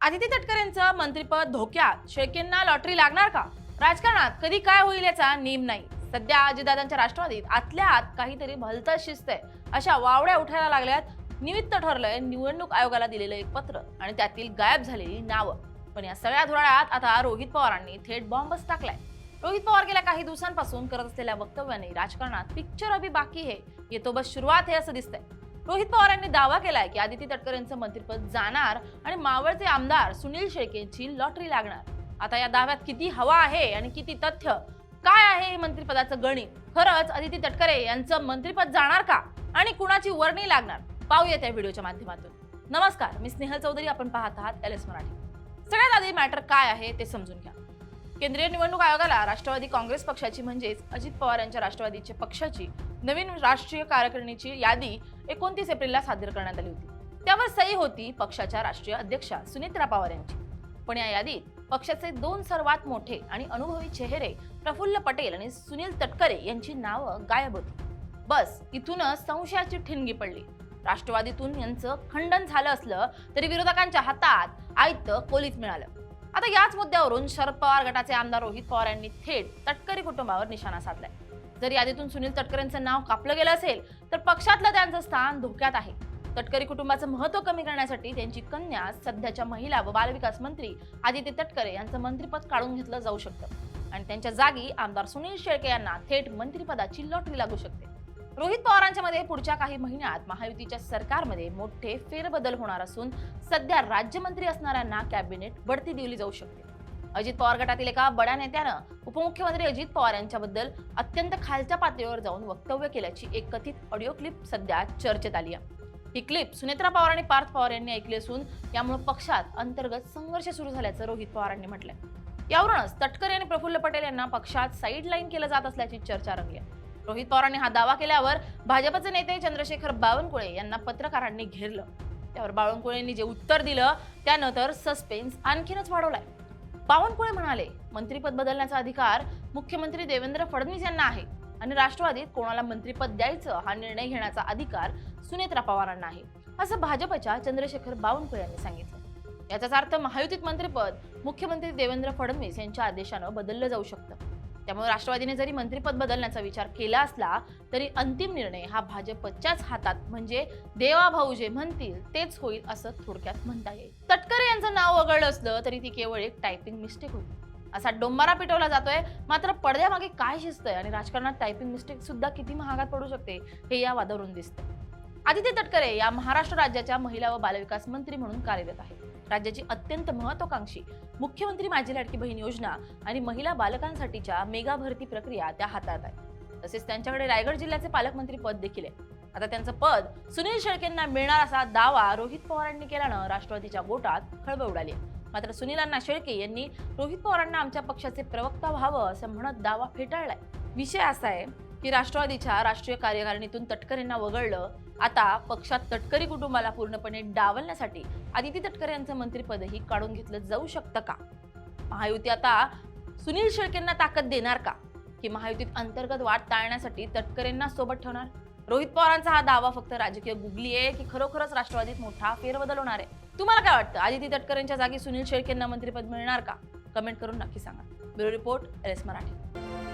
आदिती तटकरेंचं मंत्रिपद धोक्यात, शेळकेंना लॉटरी लागणार का? राजकारणात कधी काय होईल याचा नेम नाही. सध्या अजितदादांच्या राष्ट्रवादीत आतल्या आत काहीतरी भलतंच शिजतंय, अशा वावड्या उठायला लागल्यात. निमित्त ठरलंय निवडणूक आयोगाला दिलेलं एक पत्र आणि त्यातील गायब झालेली नावं. पण या सगळ्या धुराळ्यात आता रोहित पवारांनी थेट बॉम्बच टाकलाय. रोहित पवार गेल्या काही दिवसांपासून करत असलेल्या वक्तव्याने राजकारणात पिक्चर अभी बाकी है, ये तो बस शुरुआत है असं दिसतंय. रोहित पवार यांनी दावा केलाय की आदिती तटकरेंचं मंत्रिपद जाणार आणि मावळचे आमदार सुनील शेळकेंची लॉटरी लागणार. आता या दाव्यात किती हवा आहे आणि किती तथ्य, काय आहे हे मंत्रिपदाचं गणित? खरंच आदिती तटकरे यांचं मंत्रिपद जाणार का आणि कुणाची वर्णी लागणार? पाहूया त्या व्हिडिओच्या माध्यमातून. नमस्कार, मी स्नेहल चौधरी. आपण पाहत आहात LS मराठी. सगळ्यात आधी मॅटर काय आहे ते समजून घ्या. केंद्रीय निवडणूक आयोगाला राष्ट्रवादी काँग्रेस पक्षाची म्हणजेच अजित पवार यांच्या राष्ट्रवादीच्या पक्षाची नवीन राष्ट्रीय कार्यकारिणीची यादी 29 एप्रिलला सादर करण्यात आली होती. त्यावर सही होती पक्षाच्या राष्ट्रीय अध्यक्षा सुनेत्रा पवार यांची. पण या यादीत पक्षाचे दोन सर्वात मोठे आणि अनुभवी चेहरे प्रफुल्ल पटेल आणि सुनील तटकरे यांची नावं गायब होती. बस इथूनच संशयाची ठिणगी पडली. राष्ट्रवादीतून यांचं खंडन झालं असलं तरी विरोधकांच्या हातात आयतं कोलीत मिळालं. आता याच मुद्द्यावरून शरद पवार गटाचे आमदार रोहित पवार यांनी थेट तटकरे कुटुंबावर निशाणा साधलाय. जर यादीतून सुनील तटकरेंचं नाव कापलं गेलं असेल तर पक्षातलं त्यांचं स्थान धोक्यात आहे. तटकरे कुटुंबाचं महत्त्व कमी करण्यासाठी त्यांची कन्या सध्याच्या महिला व बालविकास मंत्री आदिती तटकरे यांचं मंत्रिपद काढून घेतलं जाऊ शकतं आणि त्यांच्या जागी आमदार सुनील शेळके यांना थेट मंत्रिपदाची लॉटरी लागू शकते. रोहित पवारांच्या मध्ये पुढच्या काही महिन्यात महायुतीच्या सरकारमध्ये मोठे फेरबदल होणार असून सध्या राज्यमंत्री असणाऱ्यांना कॅबिनेट बढती दिली जाऊ शकते. अजित पवार गटातील एका बड्या नेत्यानं उपमुख्यमंत्री अजित पवार यांच्याबद्दल अत्यंत खालच्या पातळीवर जाऊन वक्तव्य केल्याची एक कथित ऑडिओ क्लिप सध्या चर्चेत आली आहे. ही क्लिप सुनेत्रा पवार आणि पार्थ पवार यांनी ऐकली असून यामुळे पक्षात अंतर्गत संघर्ष सुरू झाल्याचं रोहित पवारांनी म्हटलंय. यावरूनच तटकरे आणि प्रफुल्ल पटेल यांना पक्षात साईडलाईन केलं जात असल्याची चर्चा रंगली आहे. रोहित पवारांनी हा दावा केल्यावर भाजपचे नेते चंद्रशेखर बावनकुळे यांना पत्रकारांनी घेरलं. त्यावर बावनकुळेंनी जे उत्तर दिलं त्यानं तर सस्पेन्स आणखीनच वाढवलाय. बावनकुळे म्हणाले, मंत्रिपद बदलण्याचा अधिकार मुख्यमंत्री देवेंद्र फडणवीस यांना आहे आणि राष्ट्रवादीत कोणाला मंत्रिपद द्यायचं हा निर्णय घेण्याचा अधिकार सुनेत्रा पवारांना आहे, असं भाजपच्या चंद्रशेखर बावनकुळे यांनी सांगितलं. याचाच अर्थ महायुतीत मंत्रिपद मुख्यमंत्री देवेंद्र फडणवीस यांच्या आदेशानं बदललं जाऊ शकतं. त्यामुळे राष्ट्रवादीने जरी मंत्रिपद बदलण्याचा विचार केला असला तरी अंतिम निर्णय हा भाजपच्याच हातात, म्हणजे देवा भाऊ जे म्हणतील तेच होईल असं थोडक्यात म्हणता येईल. तटकरे यांचं नाव वगळलं असलं तरी ती केवळ एक टायपिंग मिस्टेक होती असा डोंबारा पिटवला जातोय. मात्र पडद्यामागे काय शिजतंय आणि राजकारणात टायपिंग मिस्टेक सुद्धा किती महागात पडू शकते हे या वादावरून दिसतंय. आदिती तटकरे या महाराष्ट्र राज्याच्या महिला व बालविकास मंत्री म्हणून कार्यरत आहेत. राज्याची अत्यंत महत्त्वाकांक्षी मुख्यमंत्री माझी लाडकी बहीण योजना आणि महिला बालकांसाठीच्या मेगा भरती प्रक्रिया त्या हातात आहे. तसेच त्यांच्याकडे रायगड जिल्ह्याचे पालकमंत्री पद देखील आहे. आता त्यांचं पद सुनील शेळकेंना मिळणार असा दावा रोहित पवारांनी केल्यानं राष्ट्रवादीच्या गोटात खळबळ उडाली. मात्र सुनीलांना शेळके यांनी रोहित पवारांना आमच्या पक्षाचे प्रवक्ता व्हावं असं म्हणत दावा फेटाळलाय. विषय असा आहे की राष्ट्रवादीच्या राष्ट्रीय कार्यकारिणीतून तटकरेंना वगळलं. आता पक्षात तटकरी कुटुंबाला पूर्णपणे डावलण्यासाठी आदिती तटकरे यांचं मंत्रिपदही काढून घेतलं जाऊ शकतं का? महायुती आता सुनील शेळकेंना ताकद देणार का, की महायुतीत अंतर्गत वाद टाळण्यासाठी तटकरेंना सोबत ठेवणार? रोहित पवारांचा हा दावा फक्त राजकीय गुगली आहे की खरोखरच राष्ट्रवादीत मोठा फेरबदल होणार आहे? तुम्हाला काय वाटतं? आदिती तटकरेंच्या जागी सुनील शेळकेंना मंत्रिपद मिळणार का? कमेंट करून नक्की सांगा. Bureau report LS Marathi.